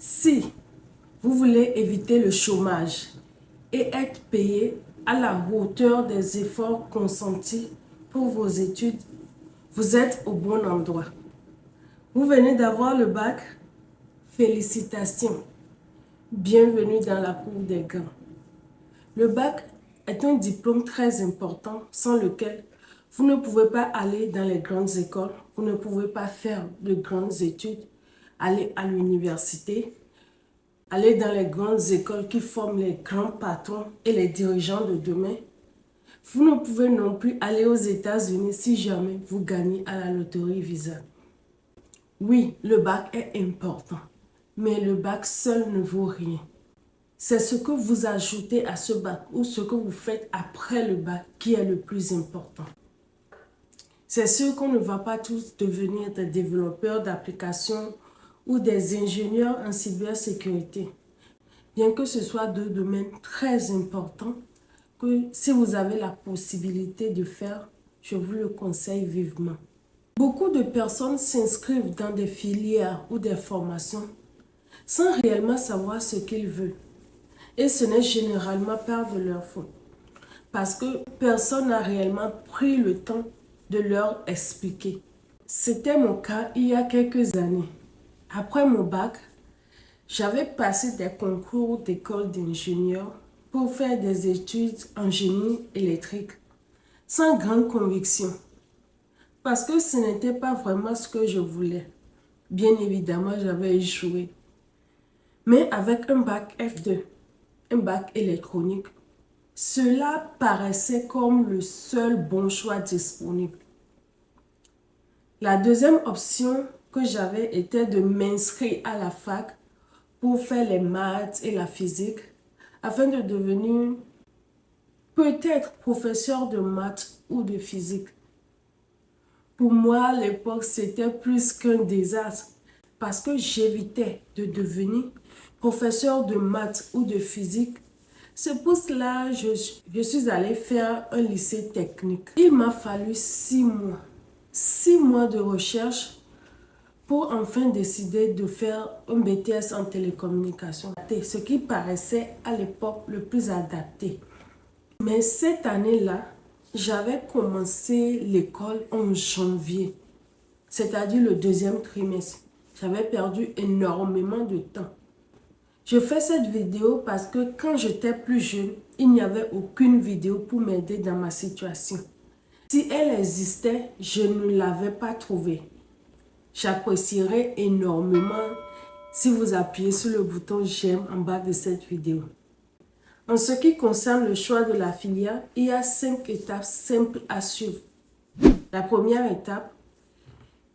Si vous voulez éviter le chômage et être payé à la hauteur des efforts consentis pour vos études, vous êtes au bon endroit. Vous venez d'avoir le bac? Félicitations! Bienvenue dans la cour des grands. Le bac est un diplôme très important sans lequel vous ne pouvez pas aller dans les grandes écoles, vous ne pouvez pas faire de grandes études, aller à l'université, aller dans les grandes écoles qui forment les grands patrons et les dirigeants de demain. Vous ne pouvez non plus aller aux États-Unis si jamais vous gagnez à la loterie Visa. Oui, le bac est important, mais le bac seul ne vaut rien. C'est ce que vous ajoutez à ce bac ou ce que vous faites après le bac qui est le plus important. C'est sûr qu'on ne va pas tous devenir des développeurs d'applications ou des ingénieurs en cybersécurité. Bien que ce soit deux domaines très importants que si vous avez la possibilité de faire, je vous le conseille vivement. Beaucoup de personnes s'inscrivent dans des filières ou des formations sans réellement savoir ce qu'ils veulent. Et ce n'est généralement pas de leur faute. Parce que personne n'a réellement pris le temps de leur expliquer. C'était mon cas il y a quelques années. Après mon bac, j'avais passé des concours d'école d'ingénieur pour faire des études en génie électrique, sans grande conviction. Parce que ce n'était pas vraiment ce que je voulais. Bien évidemment, j'avais échoué. Mais avec un bac F2, un bac électronique, cela paraissait comme le seul bon choix disponible. La deuxième option que j'avais était de m'inscrire à la fac pour faire les maths et la physique afin de devenir peut-être professeur de maths ou de physique. Pour moi, à l'époque, c'était plus qu'un désastre parce que j'évitais de devenir professeur de maths ou de physique. C'est pour cela que je suis allée faire un lycée technique. Il m'a fallu 6 mois. 6 mois de recherche pour enfin décider de faire un BTS en télécommunication. Ce qui paraissait à l'époque le plus adapté. Mais cette année-là, j'avais commencé l'école en janvier, c'est-à-dire le deuxième trimestre. J'avais perdu énormément de temps. Je fais cette vidéo parce que quand j'étais plus jeune, il n'y avait aucune vidéo pour m'aider dans ma situation. Si elle existait, je ne l'avais pas trouvée. J'apprécierais énormément si vous appuyez sur le bouton j'aime en bas de cette vidéo. En ce qui concerne le choix de la filière, il y a 5 étapes simples à suivre. La première étape,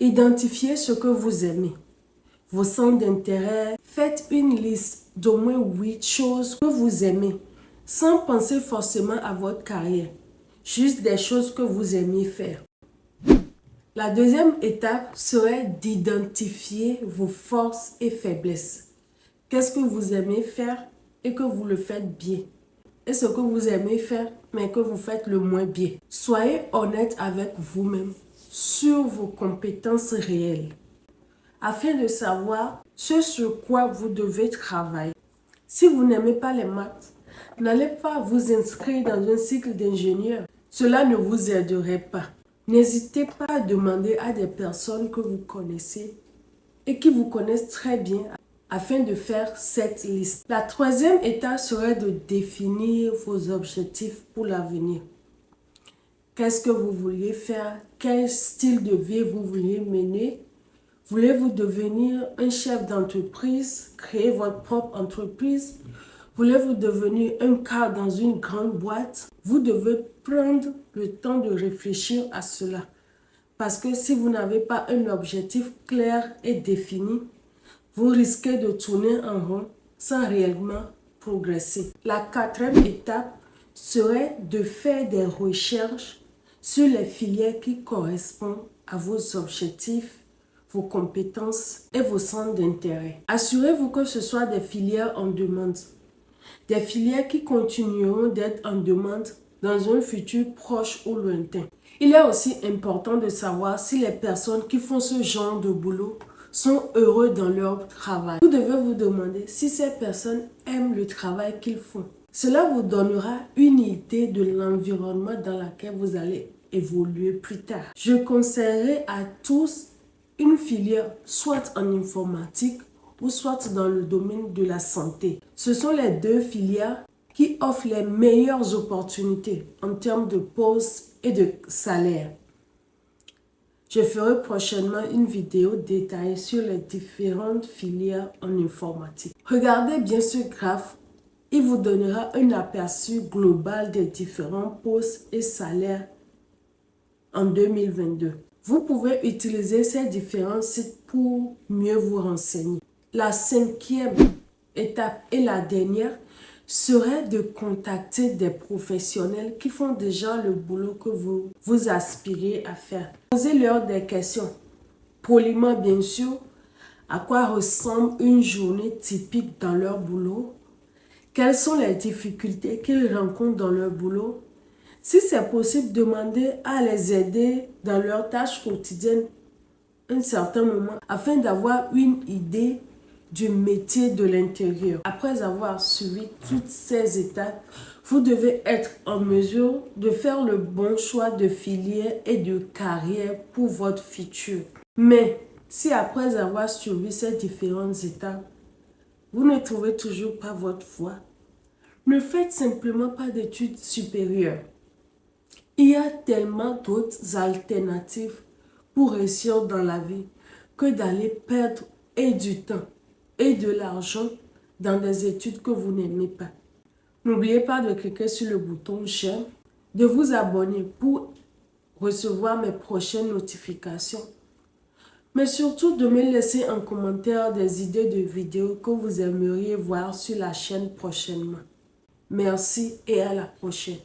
identifiez ce que vous aimez. Vos centres d'intérêt, faites une liste d'au moins 8 choses que vous aimez, sans penser forcément à votre carrière, juste des choses que vous aimez faire. La deuxième étape serait d'identifier vos forces et faiblesses. Qu'est-ce que vous aimez faire et que vous le faites bien? Et ce que vous aimez faire, mais que vous faites le moins bien. Soyez honnête avec vous-même sur vos compétences réelles, afin de savoir ce sur quoi vous devez travailler. Si vous n'aimez pas les maths, n'allez pas vous inscrire dans un cycle d'ingénieur. Cela ne vous aiderait pas. N'hésitez pas à demander à des personnes que vous connaissez et qui vous connaissent très bien afin de faire cette liste. La troisième étape serait de définir vos objectifs pour l'avenir. Qu'est-ce que vous vouliez faire? Quel style de vie vous vouliez mener? Voulez-vous devenir un chef d'entreprise, créer votre propre entreprise? Voulez-vous devenir un cadre dans une grande boîte? Vous devez prendre le temps de réfléchir à cela. Parce que si vous n'avez pas un objectif clair et défini, vous risquez de tourner en rond sans réellement progresser. La quatrième étape serait de faire des recherches sur les filières qui correspondent à vos objectifs, vos compétences et vos centres d'intérêt. Assurez-vous que ce soit des filières en demande. Des filières qui continueront d'être en demande dans un futur proche ou lointain. Il est aussi important de savoir si les personnes qui font ce genre de boulot sont heureux dans leur travail. Vous devez vous demander si ces personnes aiment le travail qu'ils font. Cela vous donnera une idée de l'environnement dans lequel vous allez évoluer plus tard. Je conseillerais à tous une filière soit en informatique ou soit dans le domaine de la santé. Ce sont les deux filières qui offrent les meilleures opportunités en termes de poste et de salaire. Je ferai prochainement une vidéo détaillée sur les différentes filières en informatique. Regardez bien ce graphe, il vous donnera un aperçu global des différents postes et salaires en 2022. Vous pouvez utiliser ces différents sites pour mieux vous renseigner. La cinquième étape et la dernière serait de contacter des professionnels qui font déjà le boulot que vous aspirez à faire. Posez-leur des questions, poliment bien sûr, à quoi ressemble une journée typique dans leur boulot, quelles sont les difficultés qu'ils rencontrent dans leur boulot. Si c'est possible, demandez à les aider dans leurs tâches quotidiennes un certain moment afin d'avoir une idée du métier de l'intérieur. Après avoir suivi toutes ces étapes, vous devez être en mesure de faire le bon choix de filière et de carrière pour votre futur. Mais si après avoir suivi ces différentes étapes, vous ne trouvez toujours pas votre voie, ne faites simplement pas d'études supérieures. Il y a tellement d'autres alternatives pour réussir dans la vie que d'aller perdre et du temps et de l'argent dans des études que vous n'aimez pas. N'oubliez pas de cliquer sur le bouton j'aime, de vous abonner pour recevoir mes prochaines notifications, mais surtout de me laisser en commentaire des idées de vidéos que vous aimeriez voir sur la chaîne prochainement. Merci et à la prochaine.